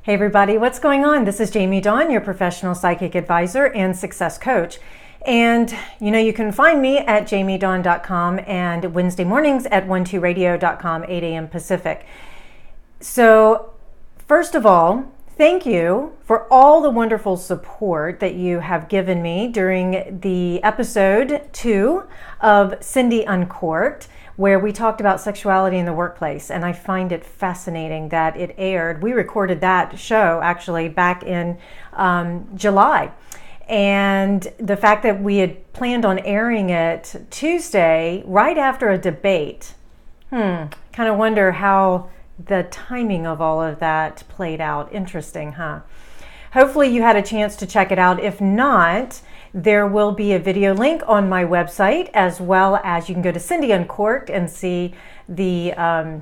Hey everybody, what's going on? This is Jamie Dawn, your professional psychic advisor and success coach. And you can find me at jamiedawn.com and Wednesday mornings at 12radio.com, 8 a.m. Pacific. So first of all, thank you for all the wonderful support that you have given me during the episode 2 of Cindy Uncorked, where we talked about sexuality in the workplace. And I find it fascinating that it aired. We recorded that show actually back in July. And the fact that we had planned on airing it Tuesday, right after a debate, kind of wonder how the timing of all of that played out. Interesting, huh? Hopefully you had a chance to check it out. If not, there will be a video link on my website, as well as you can go to Cindy Uncorked and see the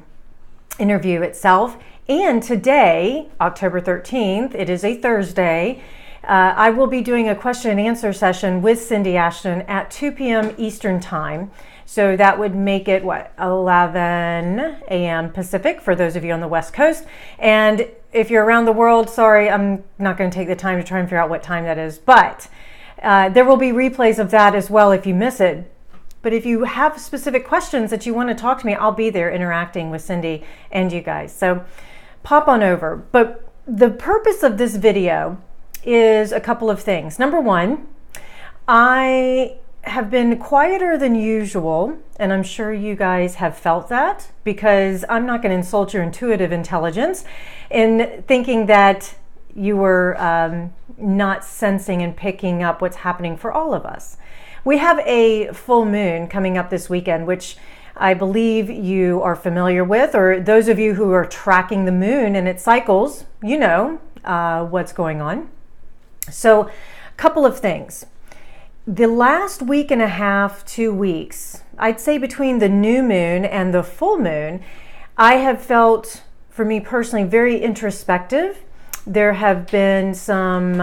interview itself. And today, October 13th, it is a Thursday, I will be doing a question and answer session with Cindy Ashton at 2 p.m. Eastern Time. So that would make it, 11 a.m. Pacific for those of you on the West Coast. And if you're around the world, sorry, I'm not going to take the time to try and figure out what time that is. But there will be replays of that as well if you miss it. But if you have specific questions that you want to talk to me, I'll be there interacting with Cindy and you guys. So pop on over. But the purpose of this video is a couple of things. Number one, I have been quieter than usual, and I'm sure you guys have felt that, because I'm not going to insult your intuitive intelligence in thinking that you were not sensing and picking up what's happening for all of us. We have a full moon coming up this weekend, which I believe you are familiar with, or those of you who are tracking the moon and its cycles, you know what's going on. So, a couple of things. The last week and a half, 2 weeks, I'd say between the new moon and the full moon, I have felt, for me personally, very introspective. There have been some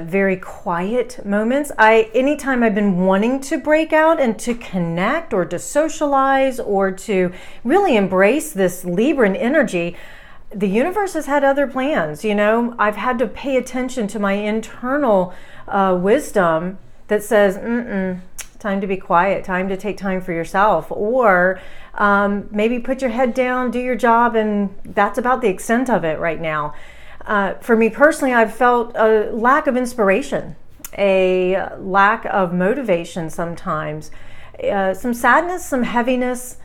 very quiet moments. Anytime I've been wanting to break out and to connect or to socialize or to really embrace this Libran energy, the universe has had other plans. I've had to pay attention to my internal wisdom that says, time to be quiet, time to take time for yourself, or maybe put your head down, do your job, and that's about the extent of it right now. For me personally, I've felt a lack of inspiration, a lack of motivation sometimes, some sadness, some heaviness.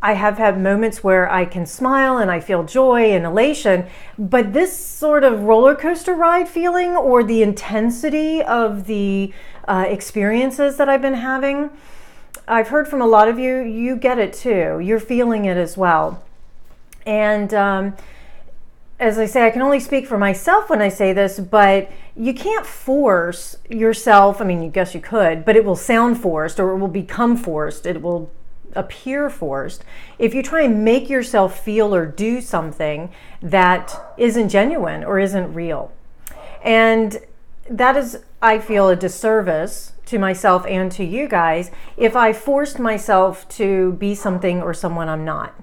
I have had moments where I can smile and I feel joy and elation, but this sort of roller coaster ride feeling, or the intensity of the experiences that I've been having, I've heard from a lot of you, you get it too. You're feeling it as well. And as I say, I can only speak for myself when I say this, but you can't force yourself. I mean, I guess you could, but it will sound forced, or it will become forced. It will appear forced if you try and make yourself feel or do something that isn't genuine or isn't real. And that is, I feel, a disservice to myself and to you guys if I forced myself to be something or someone I'm not.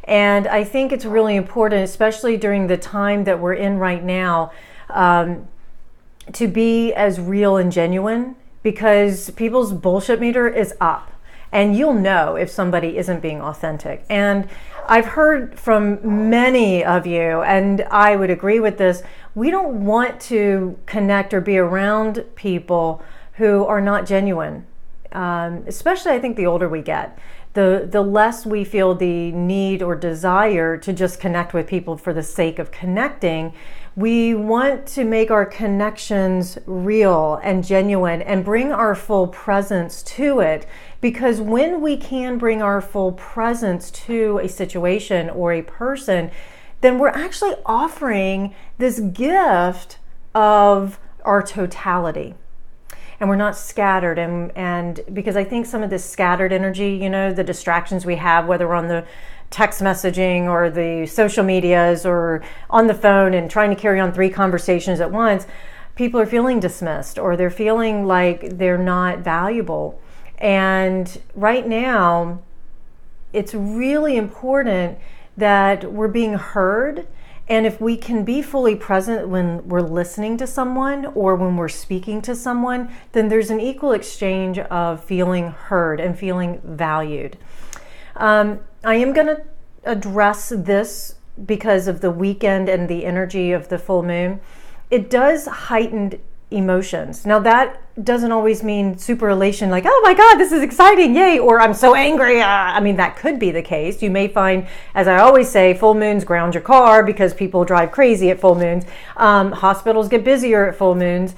And I think it's really important, especially during the time that we're in right now, to be as real and genuine, because people's bullshit meter is up. And you'll know if somebody isn't being authentic. And I've heard from many of you, and I would agree with this, we don't want to connect or be around people who are not genuine. Especially, I think, the older we get, the less we feel the need or desire to just connect with people for the sake of connecting. We want to make our connections real and genuine and bring our full presence to it, because when we can bring our full presence to a situation or a person, then we're actually offering this gift of our totality. And we're not scattered, and because I think some of this scattered energy, the distractions we have, whether we're on the text messaging or the social medias or on the phone and trying to carry on 3 conversations at once, people are feeling dismissed, or they're feeling like they're not valuable. And right now, it's really important that we're being heard And if we can be fully present when we're listening to someone or when we're speaking to someone, then there's an equal exchange of feeling heard and feeling valued. I am going to address this because of the weekend and the energy of the full moon. It does heighten emotions. Now that doesn't always mean super elation, like, oh my God, this is exciting, yay, or I'm so angry. I mean, that could be the case. You may find, as I always say, full moons ground your car because people drive crazy at full moons. Hospitals get busier at full moons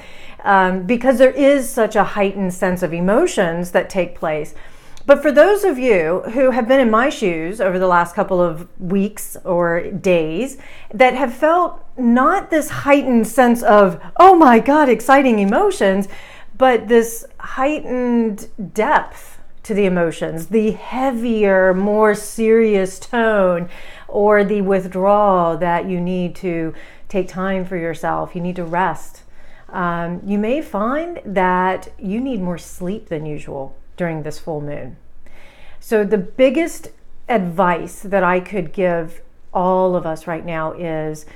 because there is such a heightened sense of emotions that take place. But for those of you who have been in my shoes over the last couple of weeks or days that have felt not this heightened sense of, oh my God, exciting emotions, but this heightened depth to the emotions, the heavier, more serious tone, or the withdrawal that you need to take time for yourself, you need to rest. You may find that you need more sleep than usual during this full moon. So the biggest advice that I could give all of us right now is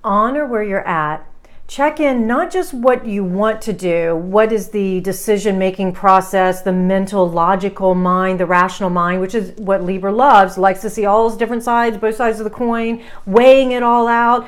honor where you're at. Check in not just what you want to do, what is the decision-making process, the mental, logical mind, the rational mind, which is what Libra loves, likes to see all those different sides, both sides of the coin, weighing it all out.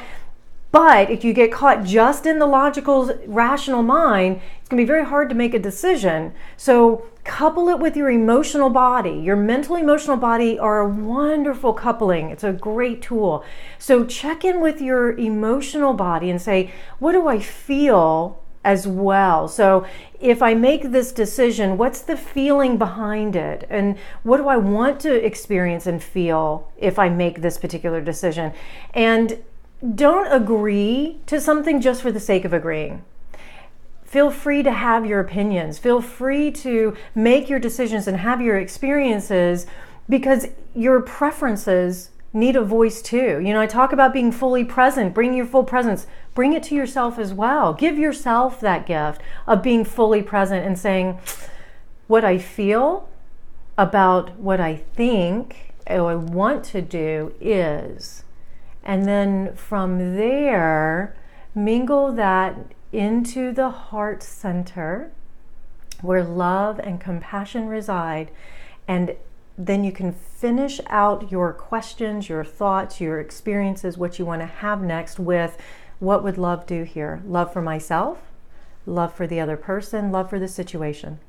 But if you get caught just in the logical, rational mind, it's going to be very hard to make a decision. So couple it with your emotional body. Your mental, emotional body are a wonderful coupling. It's a great tool. So check in with your emotional body and say, what do I feel as well? So if I make this decision, what's the feeling behind it? And what do I want to experience and feel if I make this particular decision? And don't agree to something just for the sake of agreeing. Feel free to have your opinions. Feel free to make your decisions and have your experiences, because your preferences need a voice too. You know, I talk about being fully present. Bring your full presence. Bring it to yourself as well. Give yourself that gift of being fully present and saying, what I feel about what I think or I want to do is. And then from there, mingle that into the heart center where love and compassion reside. And then you can finish out your questions, your thoughts, your experiences, what you want to have next with, what would love do here? Love for myself, love for the other person, love for the situation.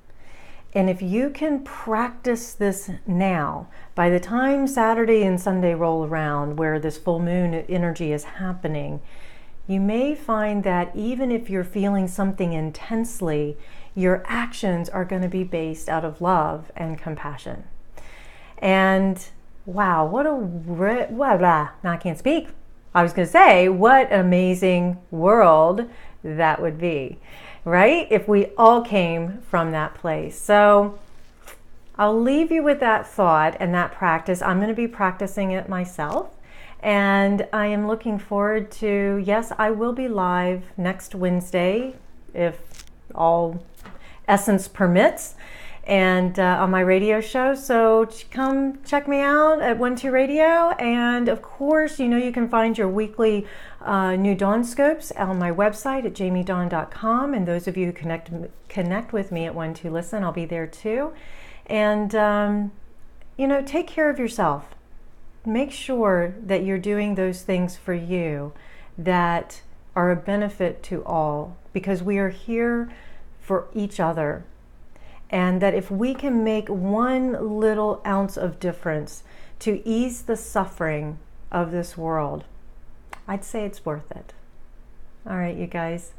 And if you can practice this now, by the time Saturday and Sunday roll around where this full moon energy is happening, you may find that even if you're feeling something intensely, your actions are going to be based out of love and compassion. And wow, I can't speak. I was going to say, what an amazing world that would be, right? If we all came from that place. So I'll leave you with that thought and that practice. I'm going to be practicing it myself. And I am looking forward to, yes, I will be live next Wednesday, if all essence permits, and on my radio show. So come check me out at 12 Radio. And of course, you know, you can find your weekly New Dawn Scopes on my website at jamiedawn.com. And those of you who connect with me at 12 Listen, I'll be there too. And, you know, take care of yourself. Make sure that you're doing those things for you that are a benefit to all, because we are here for each other. And that if we can make one little ounce of difference to ease the suffering of this world, I'd say it's worth it. All right, you guys.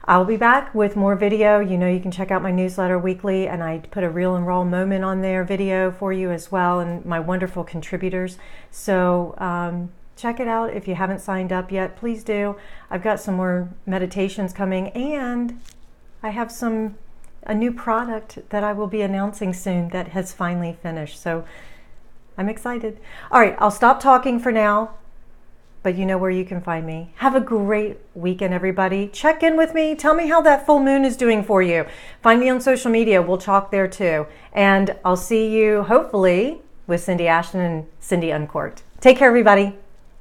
I'll be back with more video. You know, you can check out my newsletter weekly, and I put a real and raw moment on there video for you as well, and my wonderful contributors. So check it out. If you haven't signed up yet, please do. I've got some more meditations coming, and I have a new product that I will be announcing soon that has finally finished. So I'm excited. All right, I'll stop talking for now. But you know where you can find me. Have a great weekend, everybody. Check in with me. Tell me how that full moon is doing for you. Find me on social media. We'll talk there too. And I'll see you, hopefully, with Cindy Ashton and Cindy Uncorked. Take care, everybody.